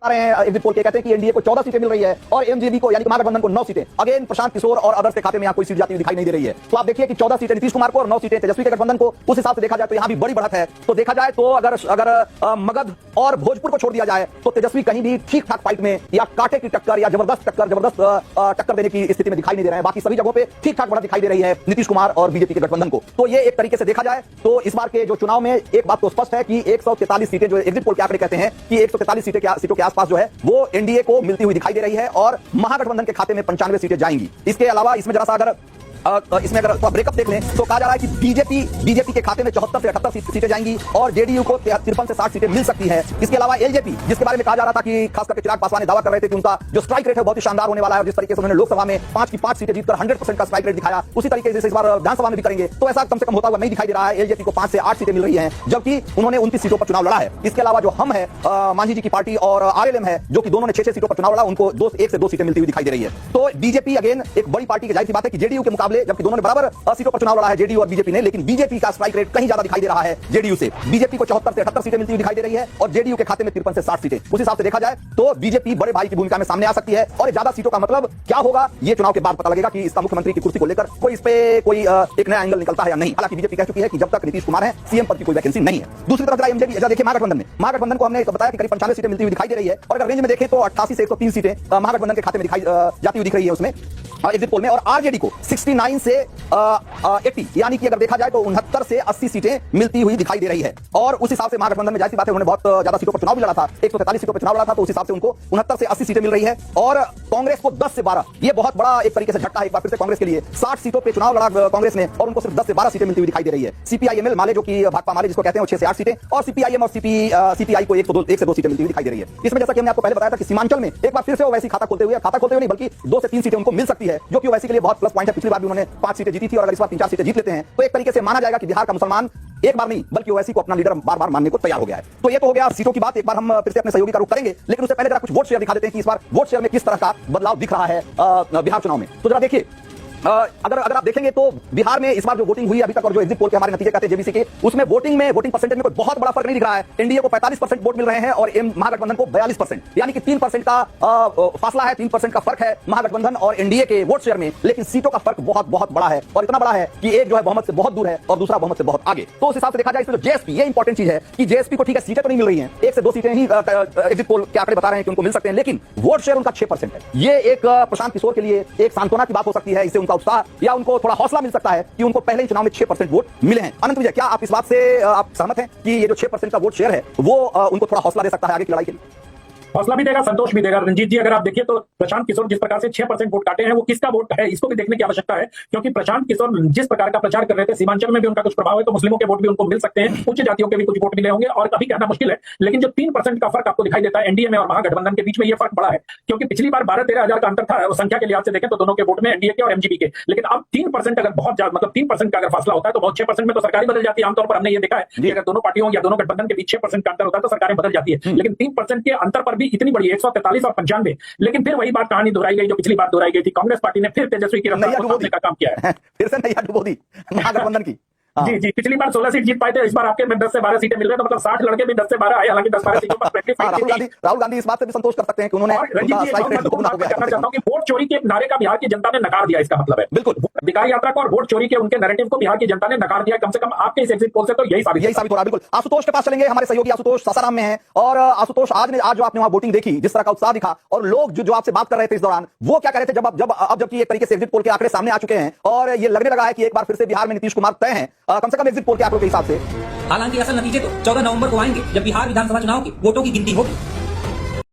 बता रहे हैं एग्जिट पोल के, कहते हैं कि एनडीए को 14 सीटें मिल रही है और एमजेबी को यानी कि महागठबंधन को 9 सीटें। अगेन प्रशांत किशोर और अदर्स के खाते में यहाँ कोई सीट जाती हुई दिखाई नहीं दे रही है। तो आप देखिए कि 14 सीटें नीतीश कुमार को और 9 सीटें तेजस्वी के गठबंधन को। उस हिसाब से देखा जाए तो यहाँ भी बड़ी बढ़त है। तो देखा जाए तो अगर मगध और भोजपुर को छोड़ दिया जाए तो तेजस्वी कहीं भी ठीक ठाक फाइट में या कांटे की टक्कर या जबरदस्त टक्कर देने की स्थिति में दिखाई नहीं दे रहे हैं। बाकी सभी जगहों पे ठीक ठाक बढ़त दिखाई दे रही है नीतीश कुमार और बीजेपी के गठबंधन को। तो ये एक तरीके से देखा जाए तो इस बार के जो चुनाव में एक बात तो स्पष्ट है कि 143 सीटें जो एग्जिट पोल के आंकड़े कहते हैं कि 143 सीटों के आसपास जो है वो एनडीए को मिलती हुई दिखाई दे रही है और महागठबंधन के खाते में 95 सीटें जाएंगी। इसके अलावा इसमें जरा सा इसमें अगर ब्रेकअप देख लें तो कहा जा रहा है कि बीजेपी के खाते में 74 से 78 सीटें जाएंगी और जेडीयू को 53 से 60 सीटें मिल सकती हैं। इसके अलावा एलजेपी, जिसके बारे में कहा जा रहा था कि खास करके चिराग पासवान ने दावा कर रहे थे कि उनका जो स्ट्राइक रेट है बहुत ही शानदार होने वाला है, जिस तरीके से उन्होंने लोकसभा में 5 की 5 सीटें जीतकर 100% का स्ट्राइक रेट दिखाया, उसी तरीके से इस बार विधानसभा में भी करेंगे। तो ऐसा कम से कम होता हुआ नहीं दिखाई दे रहा है। एलजेपी को 5 से 8 सीटें मिल रही हैं जबकि उन्होंने 29 सीटों पर चुनाव लड़ा है। इसके अलावा जो हम है मांझी जी की पार्टी और आरएलएम है जो कि दोनों ने 6 सीटों पर चुनाव लड़ा, उनको 1 से 2 सीटें मिलती हुई दिखाई दे रही है। तो बीजेपी अगेन एक बड़ी पार्टी की जाहिर सी बात है कि जेडीयू के मुकाबले, जबकि दोनों ने बराबर सीटों पर चुनाव लड़ा है जेडीयू और बीजेपी ने, लेकिन बीजेपी का स्ट्राइक रेट कहीं ज्यादा दिखाई दे रहा है जेडीयू से। बीजेपी को 74 से 78 सीटें मिलती हुई दिखाई दे रही है और जेडीयू के खाते में 53 से 60 सीटें। उस हिसाब से देखा जाए तो बीजेपी बड़े भाई की भूमिका में सामने आ सकती है और ज्यादा सीटों का मतलब क्या होगा ये चुनाव के बाद पता लगेगा कि इसका मुख्यमंत्री की कुर्सी को लेकर कोई इस पे कोई एक नया एंगल निकलता है या नहीं। हालांकि बीजेपी कह चुकी है कि जब तक नीतीश कुमार है सीएम पद की कोई वैकेंसी नहीं है। दूसरी तरफ एमजेपी देखिए महागठबंधन को हमने बताया कि करीब 95 सीटें मिलती हुई दिखाई दे रही है और अगर रेंज में देखें तो 88 से 103 सीटें महागठबंधन के खाते में दिखाई जाती हुई दिख रही है उसमें एग्जिट पोल में। और आरजेडी को 69 से 80 यानी कि अगर देखा जाए तो 69 से 80 सीटें मिलती हुई दिखाई दे रही है। और उस हिसाब से महागठबंधन में जाहिर सी बात है उन्होंने बहुत ज्यादा सीटों पर चुनाव भी लड़ा था, 143 सीटों पर चुनाव लड़ा था, तो उस हिसाब से उनको 69 से 80 सीटें मिल रही है। और कांग्रेस को 10 से 12, ये बहुत बड़ा एक तरीके से झटका है एक बार फिर से कांग्रेस के लिए। 60 सीटों पर चुनाव लड़ा कांग्रेस ने और उनको सिर्फ 10 से 12 सीटें मिलती हुई दिखाई दे रही है। सीपीआईएमएल माले जो कि भाजपा माले जिसको कहते हैं, 6 से 8 सीटें और सीपीआईएम और सीपीआई को 1 से 2 सीटें मिलती हुई दिखाई दे रही है। इसमें जैसा कि हमने आपको पहले बताया था कि सीमांचल में एक बार फिर से वैसी खाता खोलते हुए नहीं बल्कि 2 से 3 सीटें उनको मिल सकती है, जो कि वैसे के लिए बहुत प्लस पॉइंट है। पिछली बार भी उन्होंने 5 सीटें जीती थी और अगर इस बार 3-4 सीटें जीत लेते हैं तो एक तरीके से माना जाएगा कि बिहार का मुसलमान एक बार नहीं बल्कि ओवैसी को अपना लीडर बार-बार मानने को तैयार हो गया है। तो ये तो हो गया सीटों की बात। एक बार हम फिर से अपने सहयोगी का रुख करेंगे, लेकिन उससे पहले जरा कुछ वोट शेयर दिखा देते हैं कि इस बार वोट शेयर में किस तरह का बदलाव दिख रहा है बिहार चुनाव में। तो जरा देखिए, अगर आप देखेंगे तो बिहार में इस बार जो वोटिंग हुई अभी तक और जो एग्जिट पोल के हमारे नतीजे कहते हैं जेबीसी के, उसमें वोटिंग परसेंटेज में कोई बहुत बड़ा फर्क नहीं दिख रहा है। एनडीए को 45% वोट मिल रहे हैं और महागठबंधन को 42%, यानी कि 3% का फासला है, 3% का फर्क है महागठबंधन और एनडीए के वोट शेयर में। लेकिन सीटों का फर्क बहुत बड़ा है और इतना बड़ा है कि एक जो है बहुमत से बहुत दूर है और दूसरा बहुमत से बहुत आगे। तो उस हिसाब से देखा जाए इसमें जो जेएसपी, ये इंपॉर्टेंट चीज है कि जेएसपी को ठीक है सीटें तो नहीं मिल रही हैं, 1 से 2 सीटें ही एग्जिट पोल के आंकड़े बता रहे हैं कि उनको मिल सकते हैं, लेकिन वोट शेयर उनका 6% है। ये एक प्रशांत किशोर के लिए एक सांत्वना की बात हो सकती है। इससे उनका उत्साह या उनको थोड़ा हौसला मिल सकता है कि उनको पहले ही चुनाव में 6% वोट मिले हैं। अनंत विजय, क्या आप इस बात से आप सहमत हैं कि ये जो 6% का वोट शेयर है वो उनको थोड़ा हौसला दे सकता है आगे की लड़ाई के लिए? हौसला भी देगा, संतोष भी देगा। रंजीत जी, अगर आप देखिए तो प्रशांत किशोर जिस प्रकार से 6% वोट काटे हैं वो किसका वोट है इसको भी देखने की आवश्यकता है, क्योंकि प्रशांत किशोर जिस प्रकार का प्रचार कर रहे थे सीमांचल में भी उनका कुछ प्रभाव है, तो मुस्लिमों के वोट भी उनको मिल सकते हैं, उच्च जातियों के भी कुछ वोट मिले होंगे और कभी कहना मुश्किल है। लेकिन जो 3% का फर्क आपको दिखाई देता है एनडीए में और महागठबंधन के बीच में, ये फर्क बड़ा है, क्योंकि पिछली बार 12-13 हजार का अंतर था संख्या के लिहाज से देखें तो दोनों के वोट में, एनडीए के और एमजीपी के। लेकिन अब 3% अगर बहुत ज्यादा मतलब 3% का अगर फासला होता है तो बहुत 6% में तो सरकारी बदल जाती है। आमतौर पर हमने ये देखा है कि अगर दोनों पार्टियों या दोनों गठबंधन के बीच 6% का अंतर होता है तो सरकारें बदल जाती है। लेकिन 3% के अंतर पर भी इतनी बड़ी 143 और 95, लेकिन फिर वही बात कहानी दोहराई गई जो पिछली बार दोहराई गई थी। कांग्रेस पार्टी ने फिर तेजस्वी की रफ्तार को रोकने का काम किया है। फिर से नैया डुबो दी महागठबंधन की। जी, पिछली बार 16 सीट जीत पाए थे, इस बार आपके में 10 से 12 सीटें मिल रहे हैं, तो मतलब 60 लड़के भी 10 से 12 आए। हालांकि 10-12 सीटों पर राहुल गांधी इस बात से भी संतोष कर सकते हैं कि उन्होंने कहना चाहता हूं कि वोट चोरी के नारे का बिहार की जनता ने नकार दिया। इसका मतलब है बिल्कुल अधिकार यात्रा को और वोट चोरी के उनके नैरेटिव को बिहार की जनता ने नकार दिया। कम से कम आपके इस एग्जिट पोल से तो यही साबित हो रहा है। बिल्कुल आशुतोष के पास चलेंगे, हमारे सहयोगी आशुतोष सासाराम में है। और आशुतोष, आज जो आपने वहां वोटिंग देखी, जिस तरह का उत्साह दिखा और लोग जो आपसे बात कर रहे थे इस दौरान, वो क्या कह रहे थे जबकि एक तरीके से एग्जिट पोल के आंकड़े सामने आ चुके हैं और ये लगने लगा है कि एक बार फिर से बिहार में नीतीश कुमार तय हैं, कम से कम एग्जिट पोल के आंकड़ों के हिसाब से। हालांकि असल नतीजे तो 14 नवंबर को आएंगे जब बिहार विधानसभा चुनाव की वोटों की गिनती होगी।